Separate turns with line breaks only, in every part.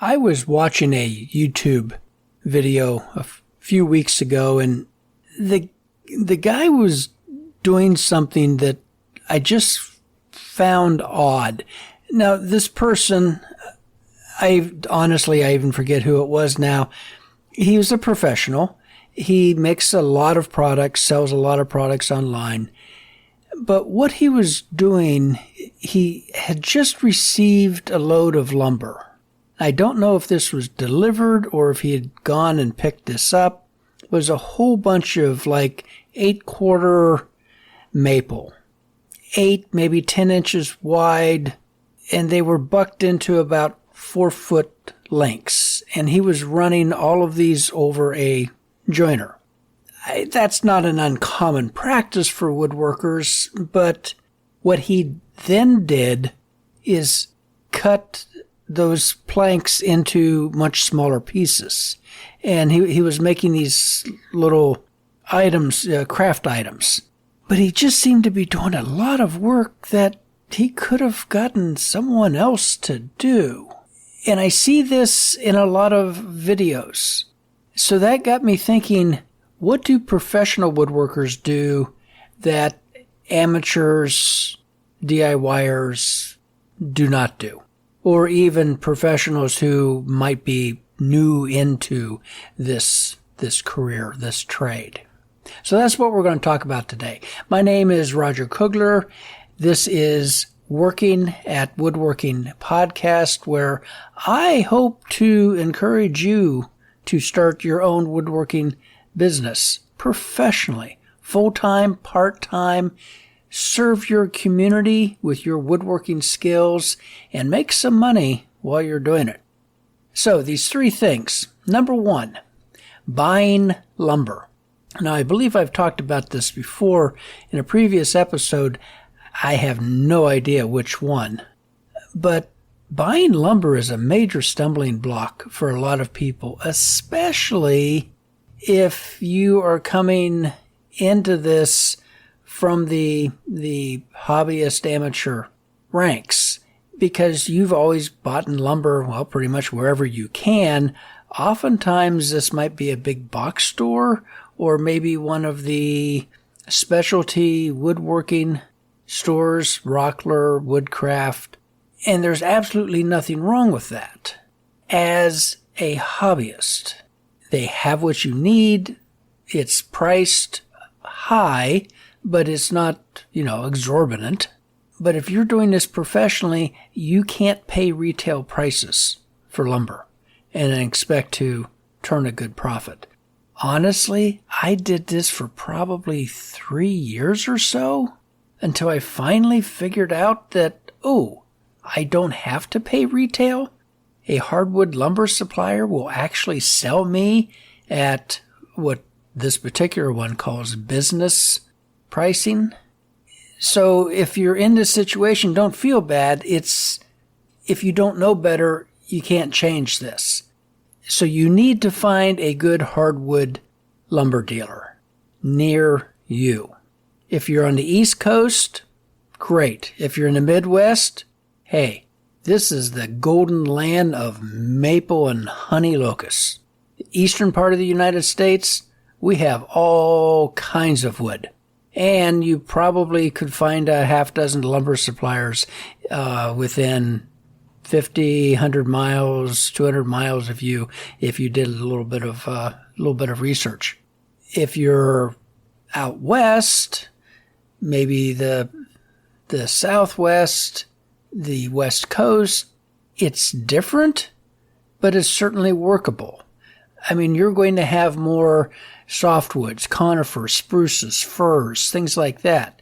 I was watching a YouTube video a few weeks ago, and the guy was doing something that I just found odd. Now, this person, I even forget who it was now. He was a professional. He makes a lot of products, sells a lot of products online. But what he was doing, he had just received a load of lumber. I don't know if this was delivered or if he had gone and picked this up. It was a whole bunch of like 8-quarter maple, 8, maybe 10 inches wide, and they were bucked into about 4-foot lengths. And he was running all of these over a joiner. That's not an uncommon practice for woodworkers, but what he then did is cut those planks into much smaller pieces. And he was making these little items, craft items. But he just seemed to be doing a lot of work that he could have gotten someone else to do. And I see this in a lot of videos. So that got me thinking, what do professional woodworkers do that amateurs, DIYers do not do? Or even professionals who might be new into this career, this trade. So that's what we're going to talk about today. My name is Roger Kugler. This is Working at Woodworking Podcast, where I hope to encourage you to start your own woodworking business professionally, full-time, part-time. Serve your community with your woodworking skills and make some money while you're doing it. So these 3 things. Number 1, buying lumber. Now, I believe I've talked about this before in a previous episode. I have no idea which one. But buying lumber is a major stumbling block for a lot of people, especially if you are coming into this from the hobbyist amateur ranks, because you've always bought lumber, well, pretty much wherever you can. Oftentimes this might be a big box store or maybe one of the specialty woodworking stores, Rockler, Woodcraft, and there's absolutely nothing wrong with that. As a hobbyist, they have what you need. It's priced high, but it's not, exorbitant. But if you're doing this professionally, you can't pay retail prices for lumber and expect to turn a good profit. Honestly, I did this for probably 3 years or so until I finally figured out that, I don't have to pay retail. A hardwood lumber supplier will actually sell me at what this particular one calls business pricing. So if you're in this situation, don't feel bad. If you don't know better, you can't change this. So you need to find a good hardwood lumber dealer near you. If you're on the East Coast, great. If you're in the Midwest, hey, this is the golden land of maple and honey locusts. The eastern part of the United States, we have all kinds of wood. And you probably could find a half dozen lumber suppliers within 50, 100 miles, 200 miles of you if you did a little bit of research. If you're out west, maybe the Southwest, the West Coast, it's different, but it's certainly workable. I mean, you're going to have more softwoods, conifers, spruces, firs, things like that,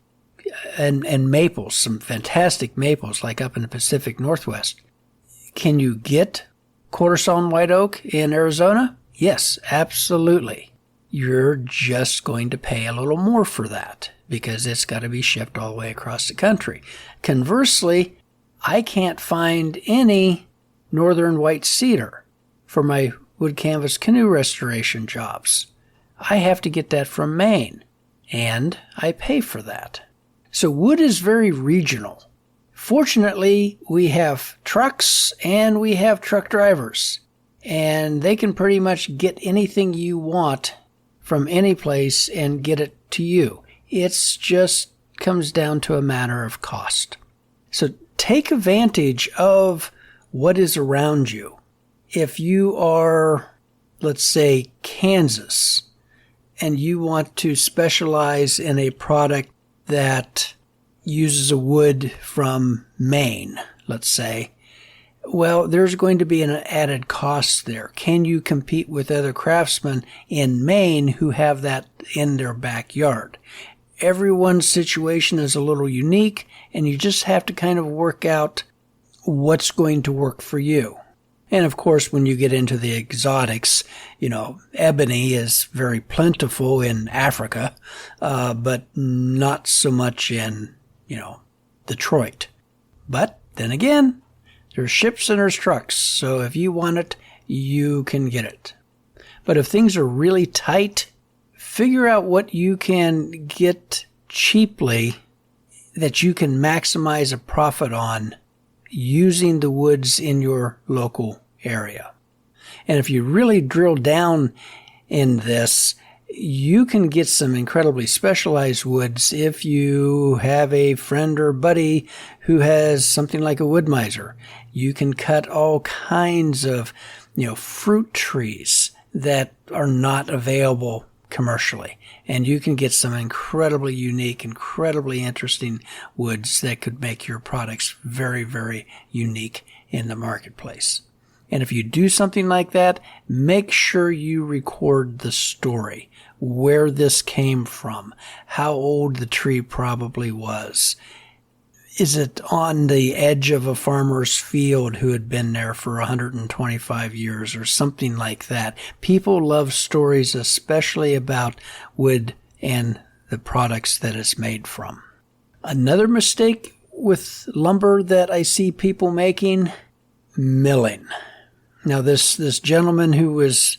and maples, some fantastic maples like up in the Pacific Northwest. Can you get quarter sawn white oak in Arizona? Yes, absolutely. You're just going to pay a little more for that because it's got to be shipped all the way across the country. Conversely, I can't find any northern white cedar for my wood canvas canoe restoration jobs. I have to get that from Maine, and I pay for that. So wood is very regional. Fortunately, we have trucks and we have truck drivers, and they can pretty much get anything you want from any place and get it to you. It's just comes down to a matter of cost. So take advantage of what is around you. If you are, let's say, Kansas, and you want to specialize in a product that uses a wood from Maine, let's say, well, there's going to be an added cost there. Can you compete with other craftsmen in Maine who have that in their backyard? Everyone's situation is a little unique, and you just have to kind of work out what's going to work for you. And of course, when you get into the exotics, ebony is very plentiful in Africa, but not so much in, Detroit. But then again, there's ships and there's trucks. So if you want it, you can get it. But if things are really tight, figure out what you can get cheaply that you can maximize a profit on using the woods in your local area. And if you really drill down in this, you can get some incredibly specialized woods if you have a friend or buddy who has something like a wood miser. You can cut all kinds of, fruit trees that are not available commercially. And you can get some incredibly unique, incredibly interesting woods that could make your products very, very unique in the marketplace. And if you do something like that, make sure you record the story, where this came from, how old the tree probably was. Is it on the edge of a farmer's field who had been there for 125 years or something like that? People love stories, especially about wood and the products that it's made from. Another mistake with lumber that I see people making, milling. Now, this gentleman who was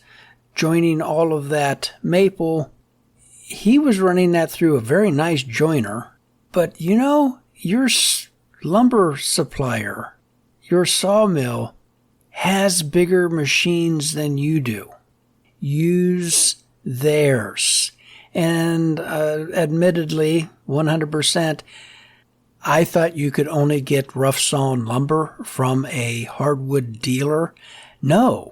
joining all of that maple, he was running that through a very nice joiner. But, your lumber supplier, your sawmill, has bigger machines than you do. Use theirs. And admittedly, 100%, I thought you could only get rough-sawn lumber from a hardwood dealer. No,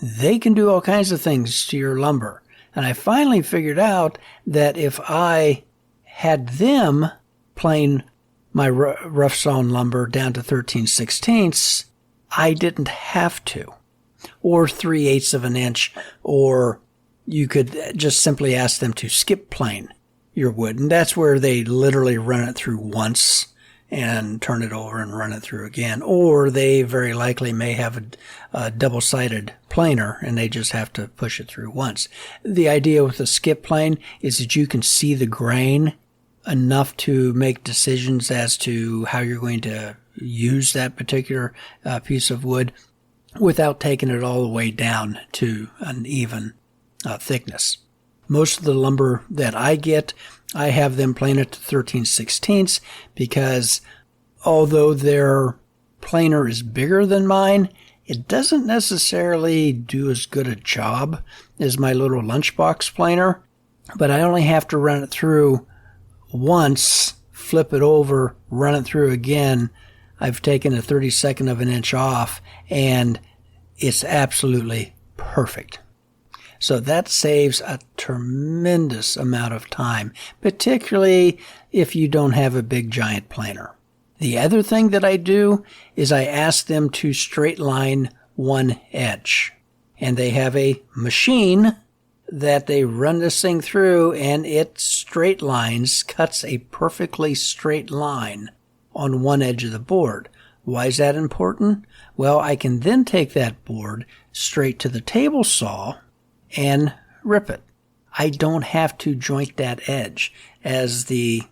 they can do all kinds of things to your lumber. And I finally figured out that if I had them plane my rough-sawn lumber down to 13/16, I didn't have to. Or 3/8 of an inch, or you could just simply ask them to skip plane your wood. And that's where they literally run it through once and turn it over and run it through again. Or they very likely may have a double-sided planer and they just have to push it through once. The idea with the skip plane is that you can see the grain enough to make decisions as to how you're going to use that particular piece of wood without taking it all the way down to an even thickness. Most of the lumber that I get, I have them plane it to 13/16 because although their planer is bigger than mine, it doesn't necessarily do as good a job as my little lunchbox planer. But I only have to run it through once, flip it over, run it through again. I've taken a 32nd of an inch off, and it's absolutely perfect. So that saves a tremendous amount of time, particularly if you don't have a big giant planer. The other thing that I do is I ask them to straight line one edge. And they have a machine that they run this thing through, and it straight lines, cuts a perfectly straight line on one edge of the board. Why is that important? Well, I can then take that board straight to the table saw and rip it. I don't have to joint that edge as the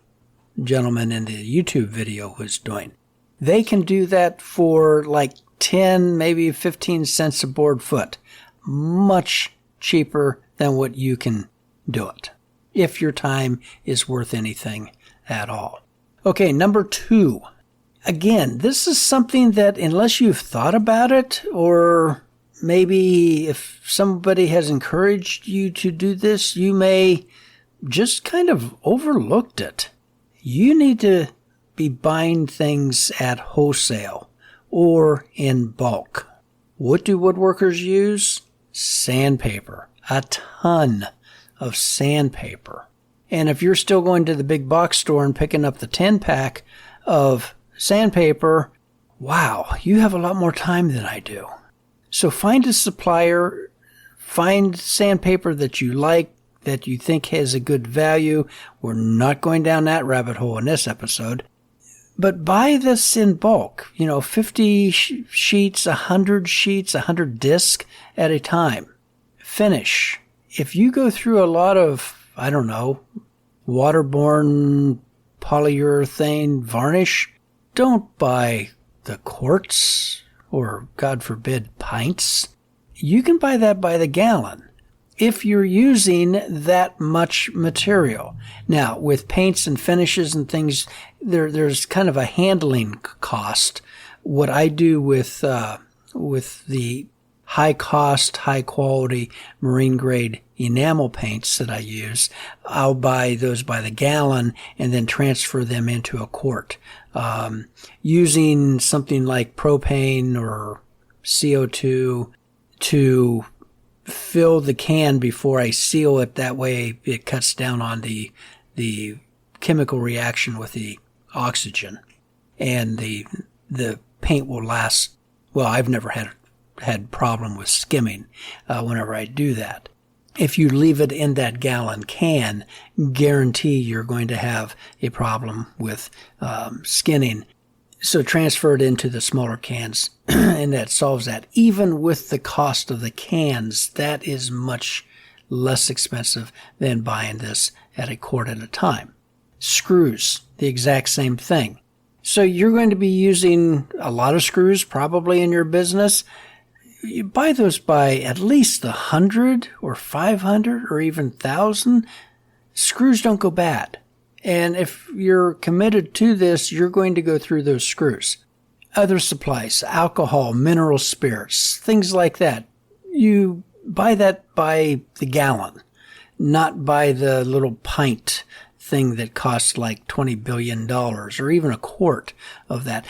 gentleman in the YouTube video was doing. They can do that for like 10, maybe 15 cents a board foot. Much cheaper than what you can do it, if your time is worth anything at all. Okay, number 2. again, this is something that unless you've thought about it, or maybe if somebody has encouraged you to do this, you may just kind of overlooked it. You need to be buying things at wholesale or in bulk. What do woodworkers use? Sandpaper. A ton of sandpaper. And if you're still going to the big box store and picking up the 10-pack of sandpaper, wow, you have a lot more time than I do. So find a supplier, find sandpaper that you like, that you think has a good value. We're not going down that rabbit hole in this episode. But buy this in bulk, 50 sheets, 100 sheets, 100 discs at a time. Finish. If you go through a lot of, waterborne polyurethane varnish, don't buy the quarts or, God forbid, pints. You can buy that by the gallon if you're using that much material. Now, with paints and finishes and things, there's kind of a handling cost. What I do with the high cost, high quality marine grade enamel paints that I use, I'll buy those by the gallon and then transfer them into a quart. Using something like propane or CO2 to fill the can before I seal it. That way it cuts down on the chemical reaction with the oxygen, and the paint will last. Well, I've never had problem with skimming whenever I do that. If you leave it in that gallon can, guarantee you're going to have a problem with skinning. So transfer it into the smaller cans, and that solves that. Even with the cost of the cans, that is much less expensive than buying this at a quart at a time. Screws, the exact same thing. So you're going to be using a lot of screws probably in your business. You buy those by at least 100 or 500 or even 1,000. Screws don't go bad. And if you're committed to this, you're going to go through those screws. Other supplies, alcohol, mineral spirits, things like that. You buy that by the gallon, not by the little pint thing that costs like $20 billion or even a quart of that.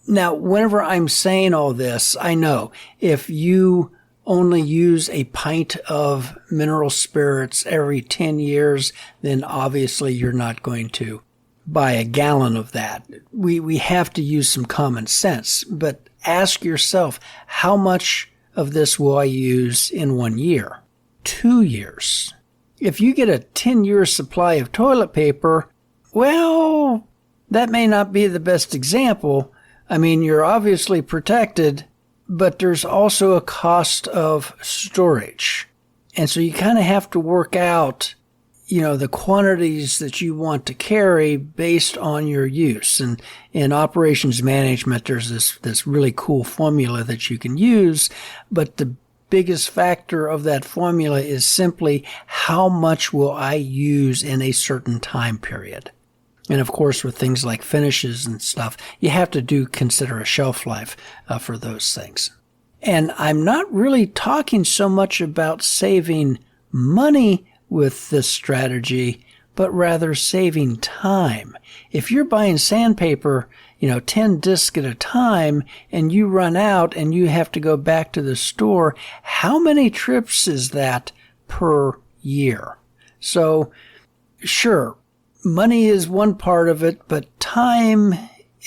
Now, whenever I'm saying all this, I know if you only use a pint of mineral spirits every 10 years, then obviously you're not going to buy a gallon of that. We have to use some common sense, but ask yourself, how much of this will I use in 1 year? 2 years? If you get a 10-year supply of toilet paper, well, that may not be the best example. I mean, you're obviously protected, but there's also a cost of storage. And so you kind of have to work out, the quantities that you want to carry based on your use. And in operations management, there's this really cool formula that you can use, but the biggest factor of that formula is simply how much will I use in a certain time period. And of course, with things like finishes and stuff, you have to consider a shelf life for those things. And I'm not really talking so much about saving money with this strategy, but rather saving time. If you're buying sandpaper, 10 discs at a time, and you run out and you have to go back to the store, how many trips is that per year? So, sure, money is one part of it, but time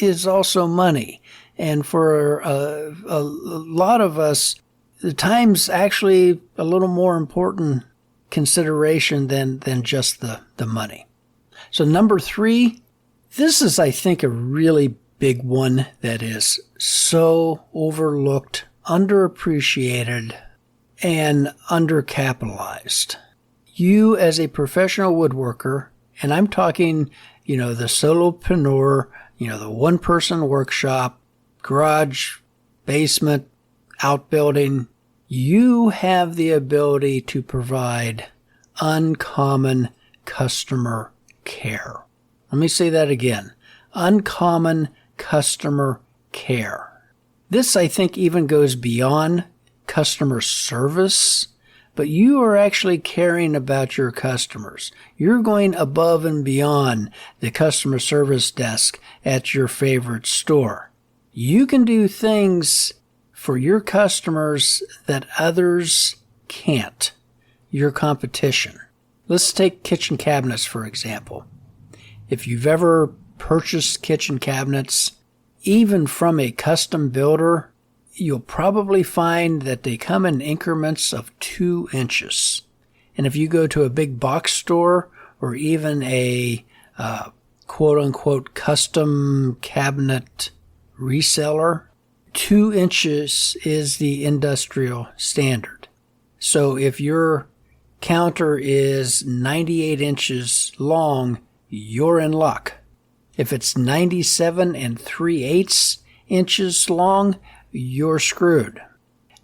is also money. And for a lot of us, the time's actually a little more important consideration than just the money. So number 3, this is, I think, a really big one that is so overlooked, underappreciated, and undercapitalized. You as a professional woodworker, and I'm talking, the solopreneur, the one-person workshop, garage, basement, outbuilding, you have the ability to provide uncommon customer care. Let me say that again. uncommon customer care. This, I think, even goes beyond customer service, but you are actually caring about your customers. You're going above and beyond the customer service desk at your favorite store. You can do things for your customers that others can't, your competition. Let's take kitchen cabinets, for example. If you've ever purchased kitchen cabinets, even from a custom builder, you'll probably find that they come in increments of 2 inches. And if you go to a big box store or even a quote-unquote custom cabinet reseller, 2 inches is the industrial standard. So if your counter is 98 inches long, you're in luck. If it's 97 3/8 inches long, you're screwed.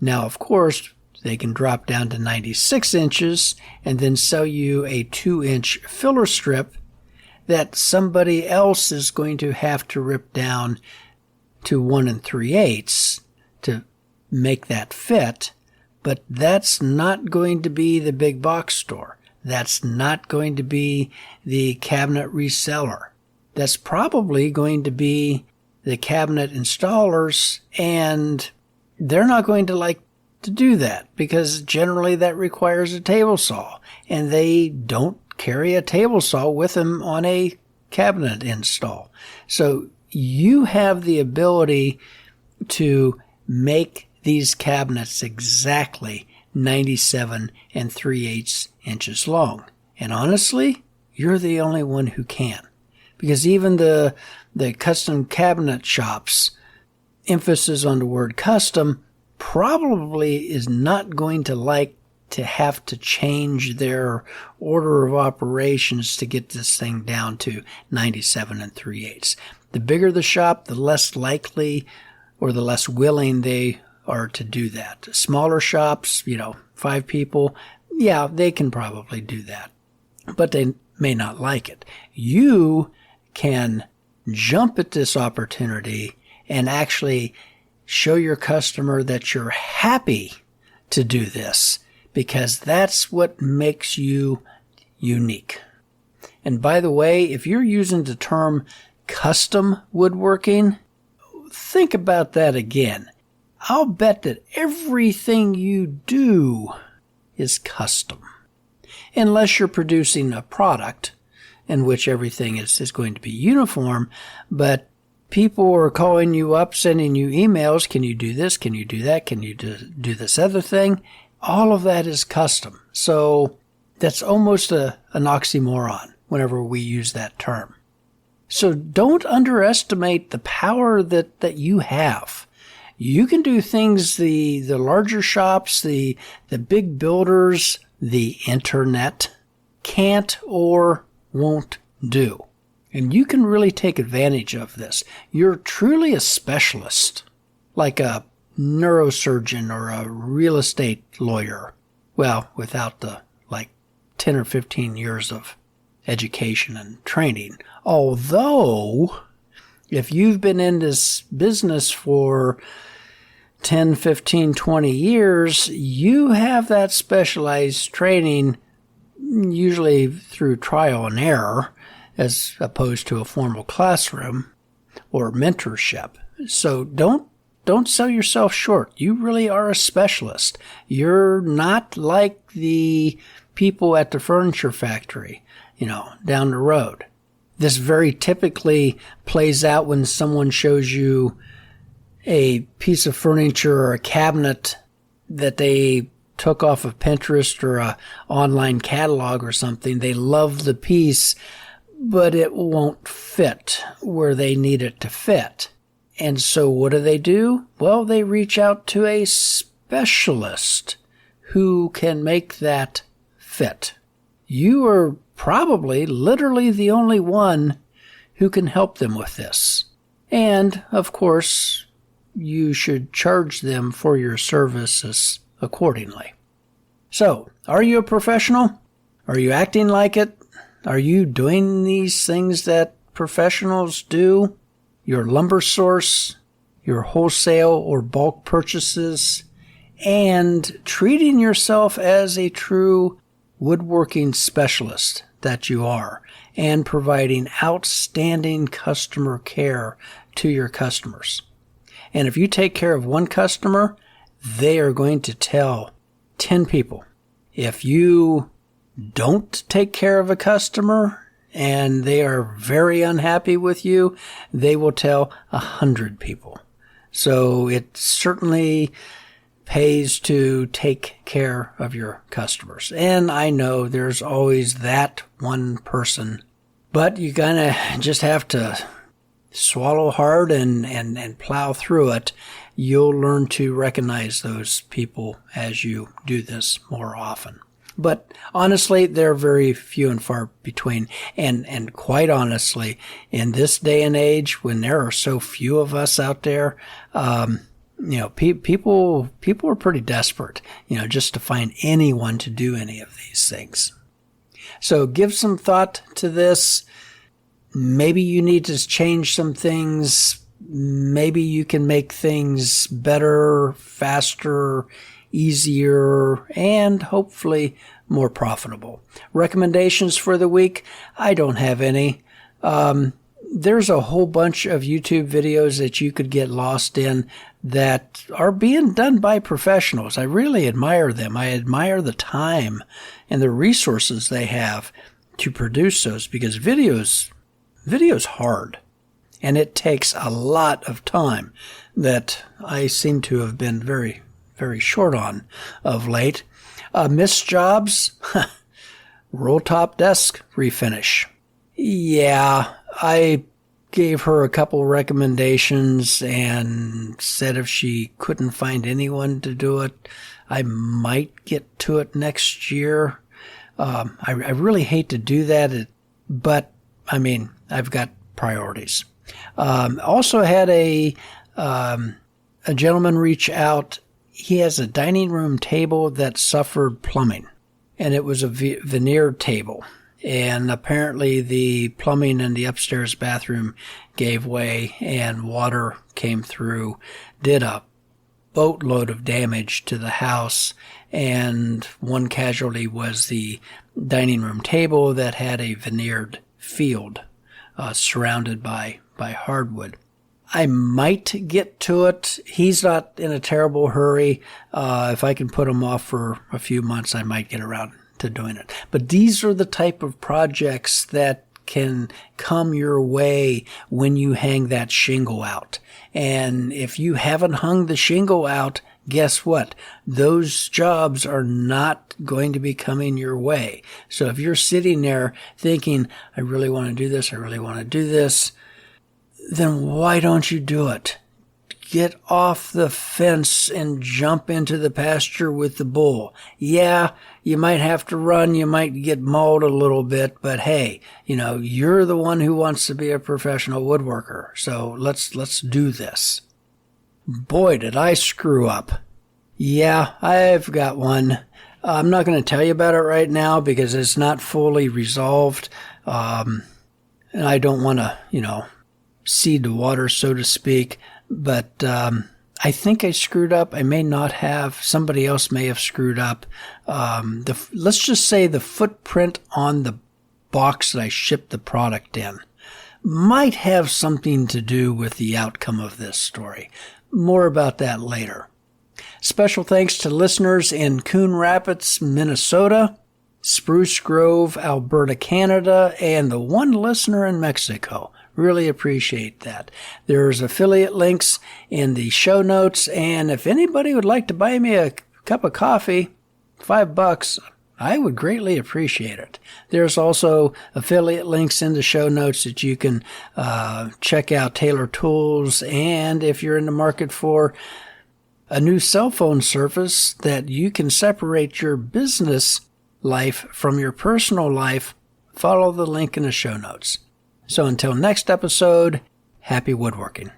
Now, of course, they can drop down to 96 inches and then sell you a 2-inch filler strip that somebody else is going to have to rip down to 1 3/8 to make that fit. But that's not going to be the big box store. That's not going to be the cabinet reseller. That's probably going to be the cabinet installers, and they're not going to like to do that because generally that requires a table saw, and they don't carry a table saw with them on a cabinet install. So you have the ability to make these cabinets exactly 97 3/8 inches long. And honestly, you're the only one who can. Because even the custom cabinet shops, emphasis on the word custom, probably is not going to like to have to change their order of operations to get this thing down to 97 3/8. The bigger the shop, the less likely or the less willing they are to do that. Smaller shops, 5 people, yeah, they can probably do that. But they may not like it. You can jump at this opportunity and actually show your customer that you're happy to do this because that's what makes you unique. And by the way, if you're using the term custom woodworking, think about that again. I'll bet that everything you do is custom. Unless you're producing a product in which everything is going to be uniform, but people are calling you up, sending you emails, can you do this, can you do that, can you do this other thing? All of that is custom. So that's almost an oxymoron whenever we use that term. So don't underestimate the power that you have. You can do things the larger shops, the big builders, the internet can't or won't do. And you can really take advantage of this. You're truly a specialist, like a neurosurgeon or a real estate lawyer. Well, without the 10 or 15 years of education and training. Although, if you've been in this business for 10, 15, 20 years, you have that specialized training, usually through trial and error, as opposed to a formal classroom or mentorship. So don't sell yourself short. You really are a specialist. You're not like the people at the furniture factory, down the road. This very typically plays out when someone shows you a piece of furniture or a cabinet that they took off of Pinterest or a online catalog or something. They love the piece, but it won't fit where they need it to fit. And so what do? Well, they reach out to a specialist who can make that fit. You are probably literally the only one who can help them with this. And, of course, you should charge them for your services accordingly. So, are you a professional? Are you acting like it? Are you doing these things that professionals do, your lumber source, your wholesale or bulk purchases, and treating yourself as a true woodworking specialist that you are, and providing outstanding customer care to your customers. And if you take care of one customer, they are going to tell 10 people. If you don't take care of a customer and they are very unhappy with you, they will tell 100 people. So it certainly pays to take care of your customers. And I know there's always that one person, but you kind of just have to swallow hard and plow through it. You'll learn to recognize those people as you do this more often. But honestly, they're very few and far between. And quite honestly, in this day and age, when there are so few of us out there, people are pretty desperate, just to find anyone to do any of these things. So give some thought to this. Maybe you need to change some things. Maybe you can make things better, faster, easier, and hopefully more profitable. Recommendations for the week? I don't have any. There's a whole bunch of YouTube videos that you could get lost in that are being done by professionals. I really admire them. I admire the time and the resources they have to produce those, because video's hard. And it takes a lot of time that I seem to have been very, very short on of late. Missed jobs, roll top desk refinish. Yeah, I gave her a couple recommendations and said if she couldn't find anyone to do it, I might get to it next year. I really hate to do that, but I've got priorities. Also had a gentleman reach out. He has a dining room table that suffered plumbing, and it was a veneered table. And apparently the plumbing in the upstairs bathroom gave way and water came through, did a boatload of damage to the house. And one casualty was the dining room table that had a veneered field surrounded by hardwood. I might get to it. He's not in a terrible hurry. If I can put him off for a few months, I might get around to doing it. But these are the type of projects that can come your way when you hang that shingle out. And if you haven't hung the shingle out, guess what? Those jobs are not going to be coming your way. So if you're sitting there thinking, I really want to do this, I really want to do this, then why don't you do it? Get off the fence and jump into the pasture with the bull. Yeah, you might have to run, you might get mauled a little bit, but hey, you're the one who wants to be a professional woodworker. So let's do this. Boy, did I screw up. Yeah, I've got one. I'm not going to tell you about it right now because it's not fully resolved. And I don't want to, seed the water, so to speak. But I think I screwed up. I may not have. Somebody else may have screwed up. Let's just say the footprint on the box that I shipped the product in might have something to do with the outcome of this story. More about that later. Special thanks to listeners in Coon Rapids, Minnesota, Spruce Grove, Alberta, Canada, and the one listener in Mexico. Really appreciate that. There's affiliate links in the show notes, and if anybody would like to buy me a cup of coffee, $5, I would greatly appreciate it. There's also affiliate links in the show notes that you can check out Taylor Tools, and if you're in the market for a new cell phone service that you can separate your business life from your personal life, follow the link in the show notes. So until next episode, happy woodworking.